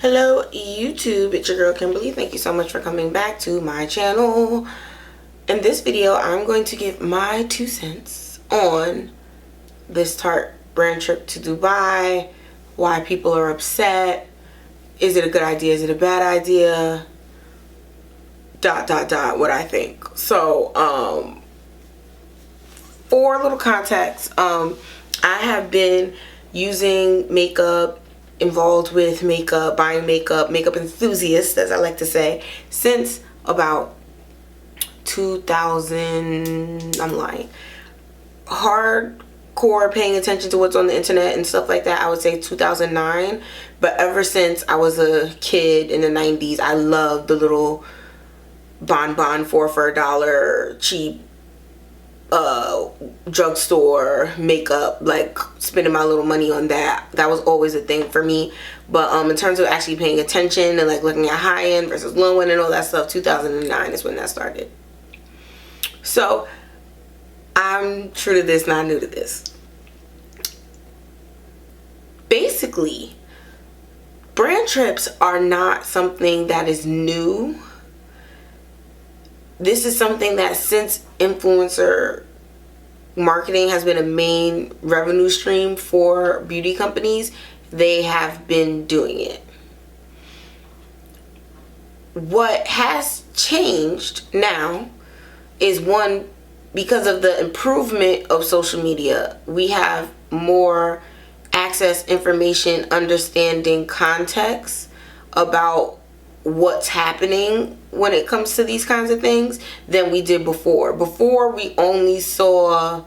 Hello YouTube, it's your girl Kimberly. Thank you so much for coming back to my channel. In this video, I'm going to give my 2 cents on this Tarte brand trip to Dubai, why people are upset, is it a good idea, is it a bad idea, ... what I think. So, for a little context, I have been using makeup, involved with makeup, buying makeup, makeup enthusiast as I like to say, since about 2000, I'm lying, hardcore paying attention to what's on the internet and stuff like that, I would say 2009. But ever since I was a kid in the 90s, I loved the little bonbon for $1 cheap drugstore makeup, like spending my little money on that. That was always a thing for me. But in terms of actually paying attention and like looking at high end versus low end and all that stuff, 2009 is when that started. So I'm true to this, not new to this. Basically, brand trips are not something that is new. This is something that since influencer marketing has been a main revenue stream for beauty companies, they have been doing it. What has changed now is, one, because of the improvement of social media, we have more access, information, understanding, context about what's happening when it comes to these kinds of things than we did before. Before, we only saw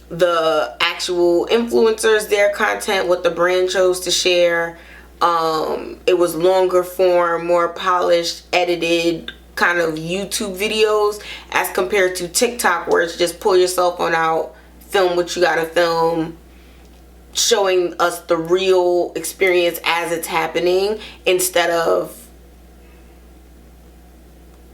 the actual influencers, their content, what the brand chose to share. It was longer form, more polished, edited kind of YouTube videos, as compared to TikTok, where it's just pull your cell phone out, film what you gotta film, showing us the real experience as it's happening, instead of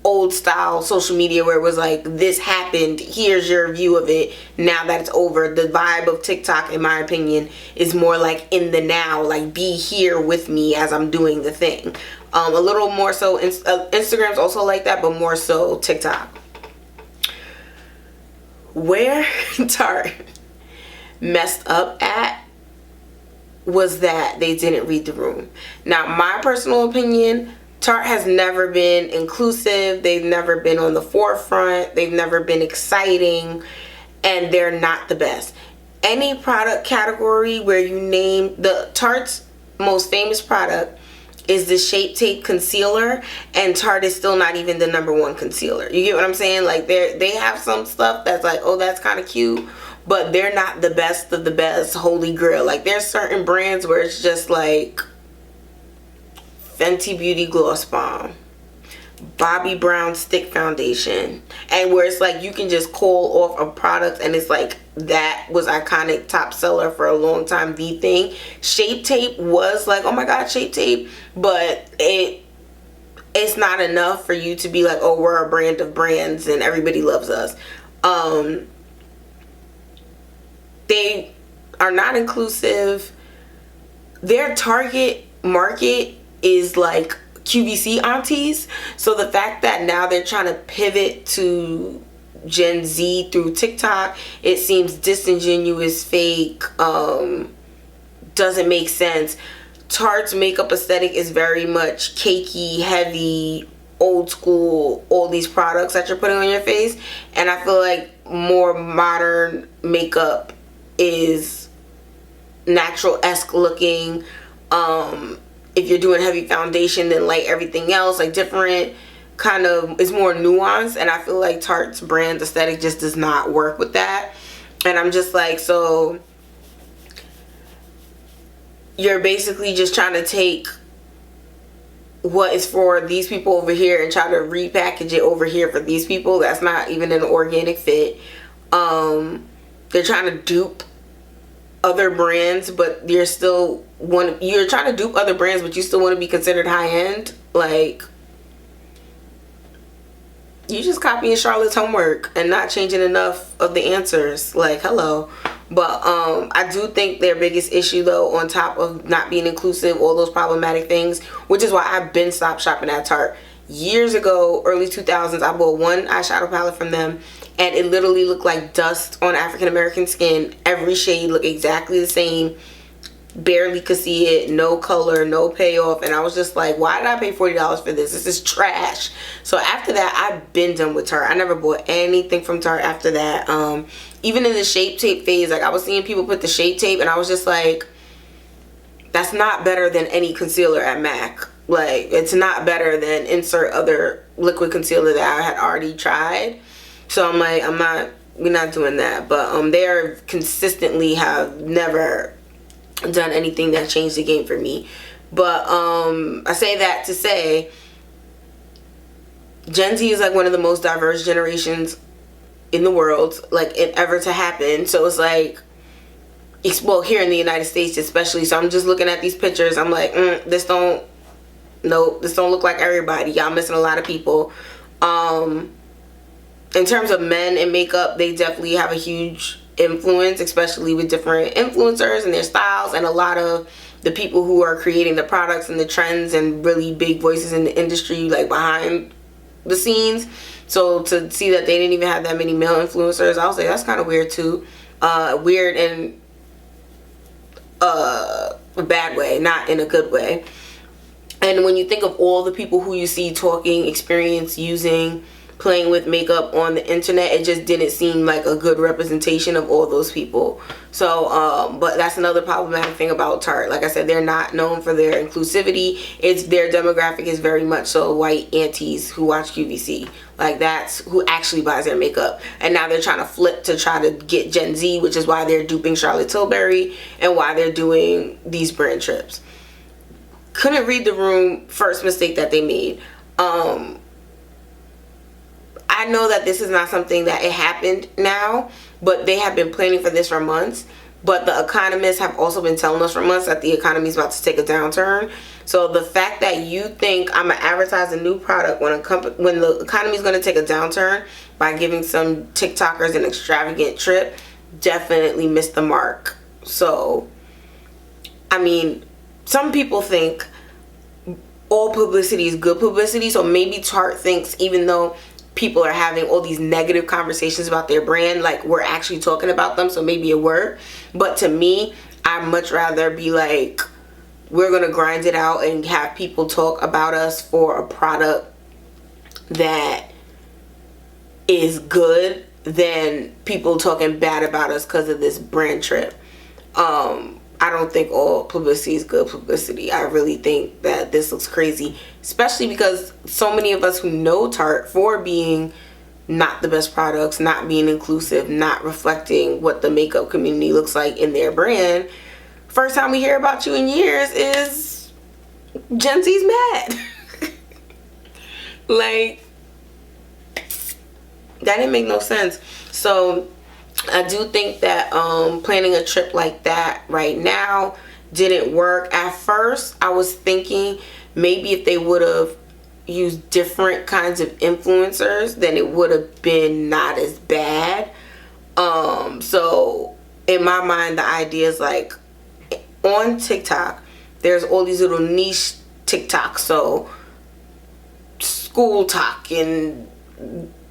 old style social media where it was like, this happened, here's your view of it, now that it's over. The vibe of TikTok, in my opinion, is more like in the now, like be here with me as I'm doing the thing. A little more so Instagram's also like that, but more so TikTok. Where Tarte messed up at was that they didn't read the room. Now, my personal opinion, Tarte has never been inclusive, they've never been on the forefront, they've never been exciting, and they're not the best. Any product category where you name, the Tarte's most famous product is the Shape Tape concealer, and Tarte is still not even the #1 concealer. You get what I'm saying? Like, they have some stuff that's like, oh, that's kind of cute, but they're not the best of the best, holy grail. Like, there's certain brands where it's just like Fenty Beauty Gloss Bomb, Bobbi Brown Stick Foundation, and where it's like you can just call off a product and it's like, that was iconic, top seller for a long time, the thing. Shape Tape was like, oh my god, Shape Tape, but it's not enough for you to be like, oh, we're a brand of brands and everybody loves us. They are not inclusive. Their target market is like QVC aunties. So the fact that now they're trying to pivot to Gen Z through TikTok, it seems disingenuous, fake, doesn't make sense. Tarte's makeup aesthetic is very much cakey, heavy, old school, all these products that you're putting on your face, and I feel like more modern makeup is natural-esque looking. If you're doing heavy foundation, then light everything else, like different kind of, it's more nuanced, and I feel like Tarte's brand aesthetic just does not work with that. And I'm just like, so you're basically just trying to take what is for these people over here and try to repackage it over here for these people. That's not even an organic fit. They're trying to dupe other brands, but you're trying to dupe other brands, but you still want to be considered high-end. Like, you just copying Charlotte's homework and not changing enough of the answers. Like, hello, But I do think their biggest issue, though, on top of not being inclusive, all those problematic things, which is why I've been stopped shopping at Tarte. Years ago, early 2000s, I bought one eyeshadow palette from them, and it literally looked like dust on African American skin. Every shade looked exactly the same. Barely could see it, no color, no payoff, and I was just like, why did I pay $40 for this? This is trash. So after that, I've been done with Tarte. I never bought anything from Tarte after that. Even in the Shape Tape phase, like I was seeing people put the Shape Tape, and I was just like, that's not better than any concealer at MAC. Like, it's not better than insert other liquid concealer that I had already tried. So I'm like, we're not doing that. But they consistently have never done anything that changed the game for me. But I say that to say Gen Z is like one of the most diverse generations in the world, like ever to happen. So it's like, well, here in the United States especially. So I'm just looking at these pictures, I'm like, this don't look like everybody. Y'all missing a lot of people. In terms of men and makeup, they definitely have a huge influence, especially with different influencers and their styles, and a lot of the people who are creating the products and the trends and really big voices in the industry, like behind the scenes. So to see that they didn't even have that many male influencers, I was like, that's kind of weird too. Weird in a bad way, not in a good way. And when you think of all the people who you see talking, experience, using, playing with makeup on the internet, it just didn't seem like a good representation of all those people. So but that's another problematic thing about Tarte. Like I said, they're not known for their inclusivity. It's their demographic is very much so white aunties who watch QVC. Like, that's who actually buys their makeup. And now they're trying to flip to try to get Gen Z, which is why they're duping Charlotte Tilbury and why they're doing these brand trips. Couldn't read the room, first mistake that they made. I know that this is not something that it happened now, but they have been planning for this for months. But the economists have also been telling us for months that the economy is about to take a downturn. So the fact that you think I'm gonna advertise a new product when the economy is going to take a downturn by giving some TikTokers an extravagant trip, definitely missed the mark. So, I mean, some people think all publicity is good publicity. So maybe Tarte thinks, even though people are having all these negative conversations about their brand, like, we're actually talking about them, so maybe it worked. But to me, I'd much rather be like, we're gonna grind it out and have people talk about us for a product that is good than people talking bad about us because of this brand trip. I don't think all publicity is good publicity. I really think that this looks crazy, especially because so many of us who know Tarte for being not the best products, not being inclusive, not reflecting what the makeup community looks like in their brand, first time we hear about you in years is Gen Z's mad. Like, that didn't make no sense. So I do think that planning a trip like that right now didn't work. At first, I was thinking maybe if they would have used different kinds of influencers, then it would have been not as bad. So in my mind, the idea is like, on TikTok, there's all these little niche TikToks. So school talk and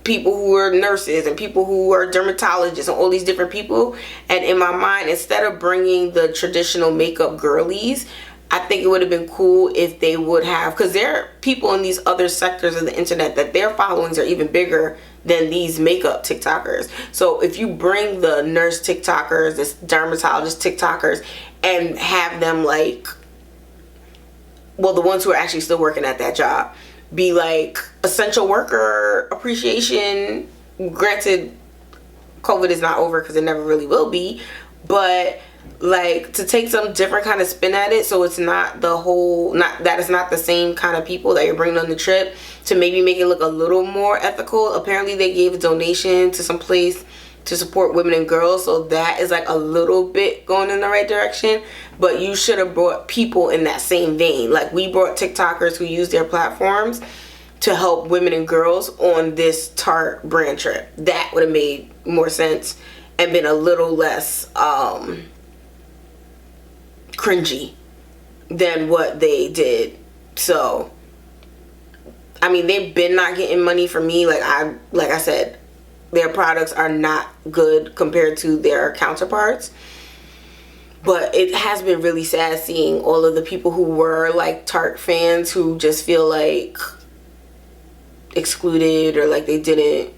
people who are nurses and people who are dermatologists and all these different people. And in my mind, instead of bringing the traditional makeup girlies, I think it would have been cool if they would have, because there are people in these other sectors of the internet that their followings are even bigger than these makeup TikTokers. So if you bring the nurse TikTokers, this dermatologist TikTokers, and have them like, well, the ones who are actually still working at that job, be like essential worker appreciation. Granted, COVID is not over because it never really will be, but like to take some different kind of spin at it, so it's not the whole, not that it's not the same kind of people that you're bringing on the trip, to maybe make it look a little more ethical. Apparently they gave a donation to some place to support women and girls, so that is like a little bit going in the right direction. But you should have brought people in that same vein. Like, we brought TikTokers who use their platforms to help women and girls on this Tarte brand trip. That would have made more sense. and been a little less cringy than what they did. So I mean, they've been not getting money from me. Like I said, their products are not good compared to their counterparts. But it has been really sad seeing all of the people who were like Tarte fans who just feel like excluded, or like they didn't,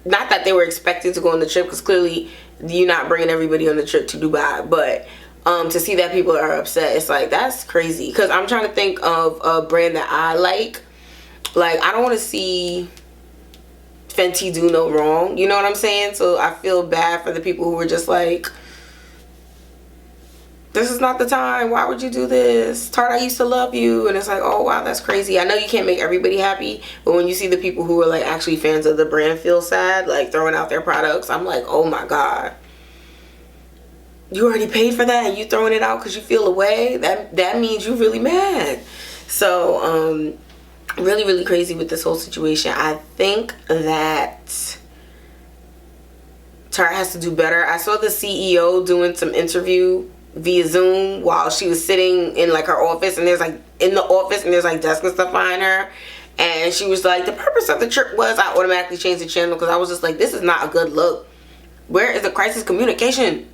not that they were expected to go on the trip, because clearly you're not bringing everybody on the trip to Dubai, but to see that people are upset, it's like, that's crazy. Because I'm trying to think of a brand that I like I don't want to see Fenty do no wrong, you know what I'm saying? So I feel bad for the people who were just like, this is not the time, why would you do this? Tarte, I used to love you. And it's like, oh wow, that's crazy. I know you can't make everybody happy, but when you see the people who are like actually fans of the brand feel sad, like throwing out their products, I'm like, oh my god, you already paid for that and you throwing it out because you feel away? That means you really mad. So really, really crazy with this whole situation. I think that Tarte has to do better. I saw the CEO doing some interview via Zoom while she was sitting in like her office, and there's like desks and stuff behind her, and she was like, the purpose of the trip was, I automatically changed the channel because I was just like, this is not a good look. Where is the crisis communication?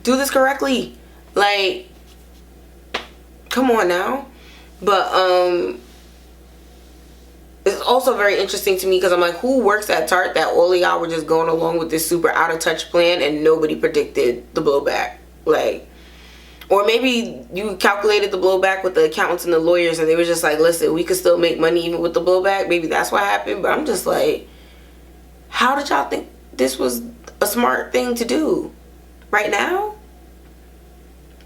Do this correctly. Like, come on now. But it's also very interesting to me because I'm like, who works at Tarte that all of y'all were just going along with this super out of touch plan and nobody predicted the blowback? Like, or maybe you calculated the blowback with the accountants and the lawyers and they were just like, listen, we could still make money even with the blowback. Maybe that's what happened. But I'm just like, how did y'all think this was a smart thing to do? Right now?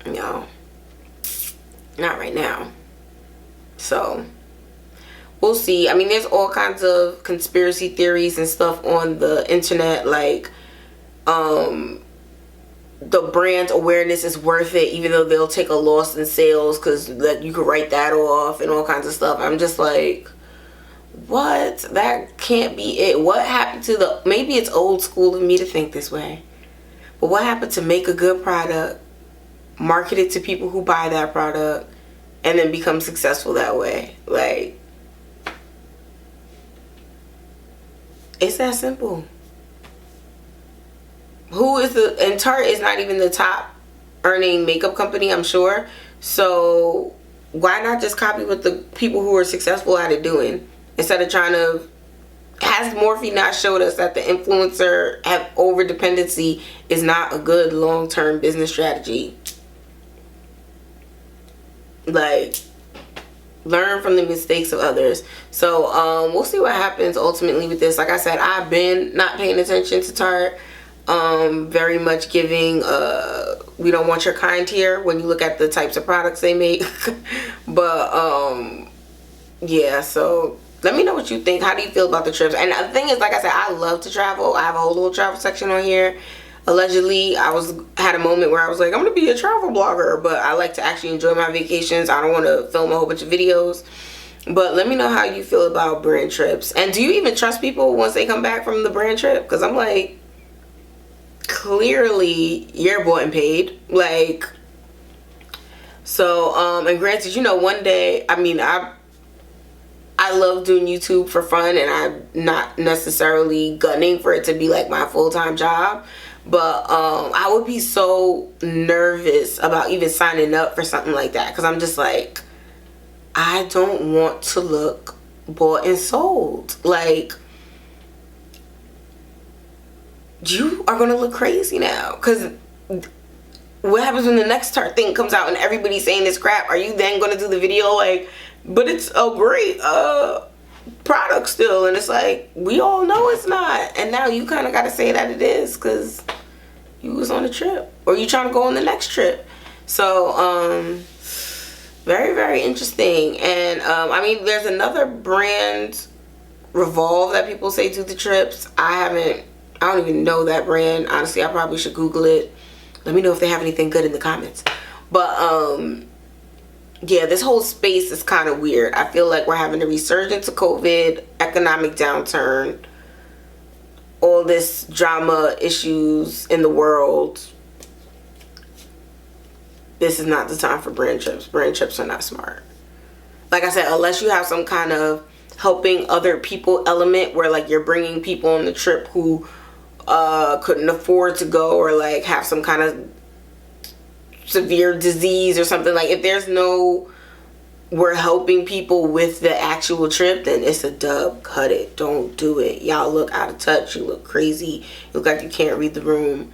No, not right now. So we'll see. I mean, there's all kinds of conspiracy theories and stuff on the internet, like the brand awareness is worth it even though they'll take a loss in sales because you could write that off and all kinds of stuff. I'm just like, what? That can't be it. What happened to maybe it's old school of me to think this way, but what happened to make a good product, market it to people who buy that product, and then become successful that way? Like, it's that simple. And Tarte is not even the top earning makeup company, I'm sure. So why not just copy what the people who are successful at it doing, instead of trying to, has Morphe not showed us that the influencer have over dependency is not a good long-term business strategy? Like, learn from the mistakes of others. So we'll see what happens ultimately with this. Like I said, I've been not paying attention to Tarte, very much giving we don't want your kind here when you look at the types of products they make. But yeah, so let me know what you think. How do you feel about the trips? And the thing is, like I said, I love to travel. I have a whole little travel section on here. Allegedly, I had a moment where I was like, I'm gonna be a travel blogger, but I like to actually enjoy my vacations. I don't want to film a whole bunch of videos. But let me know how you feel about brand trips. And do you even trust people once they come back from the brand trip? Because I'm like, clearly you're bought and paid. Like, so and granted, you know, one day, I mean, I love doing YouTube for fun, and I'm not necessarily gunning for it to be like my full-time job, but I would be so nervous about even signing up for something like that, because I'm just like, I don't want to look bought and sold. Like, you are gonna look crazy now, because what happens when the next Tarte thing comes out and everybody's saying this crap? Are you then gonna do the video like, but it's a great product still? And it's like, we all know it's not, and now you kind of got to say that it is because you was on a trip, or you trying to go on the next trip. So very, very interesting. And I mean, there's another brand, Revolve, that people say do the trips. I don't even know that brand, honestly. I probably should Google it. Let me know if they have anything good in the comments. But yeah, this whole space is kind of weird. I feel like we're having a resurgence of COVID, economic downturn, all this drama issues in the world, this is not the time for brand trips. Brand trips are not smart. Like I said, unless you have some kind of helping other people element where like you're bringing people on the trip who couldn't afford to go, or like have some kind of severe disease or something. Like if there's no, we're helping people with the actual trip, then it's a dub. Cut it. Don't do it. Y'all look out of touch. You look crazy. You look like you can't read the room.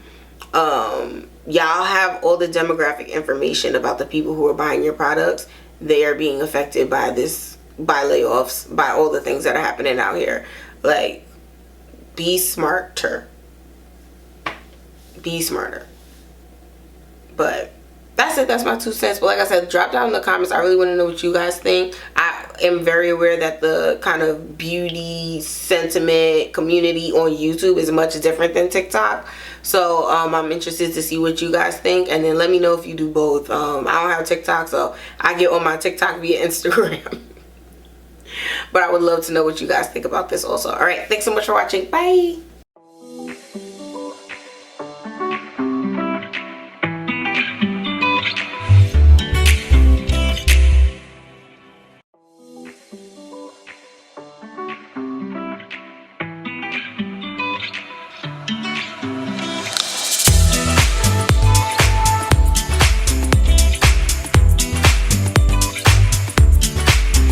Y'all have all the demographic information about the people who are buying your products. They are being affected by this, by layoffs, by all the things that are happening out here. Like, be smarter. Be smarter. But that's it. That's my 2 cents. But like I said, drop down in the comments. I really want to know what you guys think. I am very aware that the kind of beauty sentiment community on YouTube is much different than TikTok. So I'm interested to see what you guys think. And then let me know if you do both. I don't have TikTok, so I get on my TikTok via Instagram. But I would love to know what you guys think about this also. Alright, thanks so much for watching. Bye.